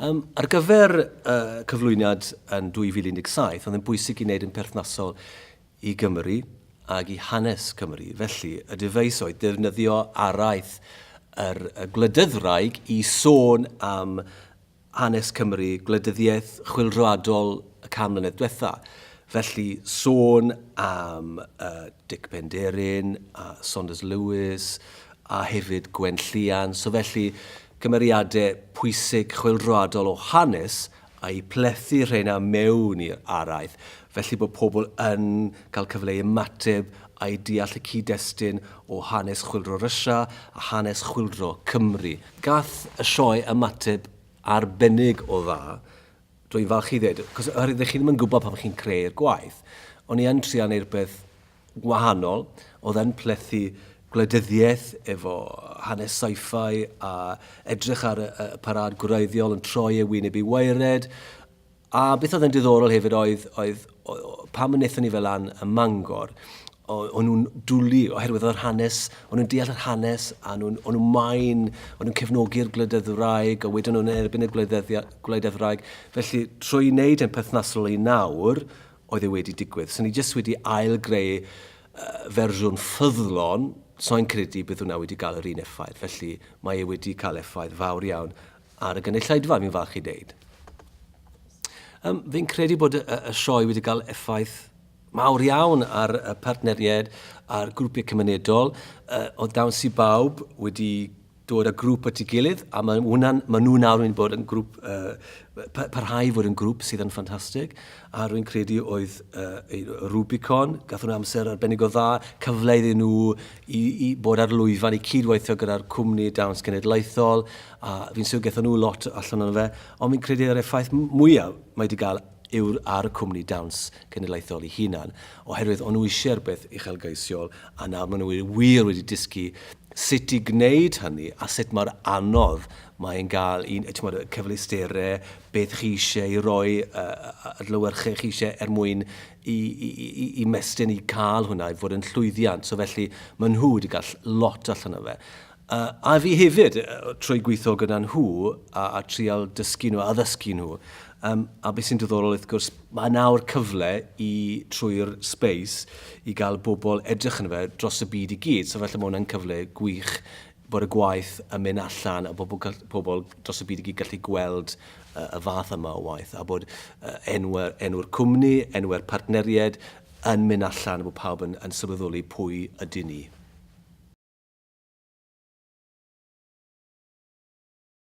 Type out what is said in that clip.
Ar gyfer cyflwyniad yn 2017, oedd yn bwysig i wneud yn perthnasol i Gymru ac i hanes Cymru. Felly, y dyfeis oedd defnyddio araith yr gwledyddwraig i sôn am hanes Cymru, gwleidyddiaeth chwilroadol y canmlynedd diwetha. Felly, sôn am Dic Penderyn, a Saunders Lewis, a hefyd Gwen Llian. So felly, cymeriadau pwysig chwilroadol o hanes a'i plethu rheina mewn i'r araith. Felly bod pobl yn cael cyfle i ymateb a'i deall y cyd-destun o hanes chwildro Ryssia a hanes chwildro Cymru. Gath y sioe ymateb arbennig o dda, dwi'n falch i ddweud, cos oherwydd chi ddim yn gwybod pan chi'n creu'r gwaith. O'n i yn trio wneud rhywbeth wahanol, oedd yn plethu gwleidyddiaeth efo hanes sci-fi a edrych ar y parad gwreiddiol yn troi y wyneb i weired. A beth oedd yn diddorol hefyd oedd pam wnaethon ni fel an y Mangor, o'n nhw'n dwlu oherwydd o'r hanes, o'n nhw'n deall yr hanes a o'n nhw'n cefnogi'r gwleidyddwraig a wedyn nhw'n erbyn y gwleidyddwraig. Felly, trwy wneud yn perthnasol i nawr, oedd e wedi digwydd. So ni jyst wedi ail-greu fersiwn ffyddlon, so'n credu bydd hwnna wedi cael yr un effaith. Felly, mae e wedi cael effaith fawr iawn ar y gynulleidfa, mi'n falch i ddeud. Fi'n credu bod y sioe wedi cael effaith mawr iawn ar y partneriaid a'r grwpiau cymunedol. Oedd Dawns i Bawb wedi dod â grŵp at ei gilydd, a maen nhw nawr wedi bod yn grŵp, parhau fod yn grŵp sydd yn ffantastig. A rwy'n credu oedd Rubicon, gath nhw amser arbennig o dda, cyfle iddyn nhw i bod ar lwyfan, i cydweithio gyda'r Chwmni Dawns Cenedlaethol, a fi'n siŵr gath nhw lot allan o'n fe, ond fi'n credu yr effaith mwyaf mae wedi cael ar y Chwmni Dawns Cenedlaethol ei hunan, oherwydd o'n nhw eisiau rhywbeth uchelgeisiol, a nawr maen nhw wir wedi dysgu sut i gwneud hynny a sut mae'r anodd mae'n gael cyfleusterau, beth chi eisiau i roi, adlywyrchau chi eisiau mwyn i mestyn i cael hwnna, i fod yn llwyddiant. So felly, mae nhw wedi cael lot allan o fe. A fi hefyd, trwy gweithio gyda nhw a trial dysgu nhw a ddysgu nhw, a beth sy'n diddorol wrth gwrs, mae nawr cyfle trwy'r space i gael bobl edrych yn fe dros y byd i gyd. So felly mae hwnna'n cyfle gwych bod y gwaith yn mynd allan a pobl dros y byd i gyd gallu gweld y fath yma o waith a bod enw'r cwmni, enw'r partneriaid yn mynd allan a bod pawb yn sylweddoli pwy ydyn ni.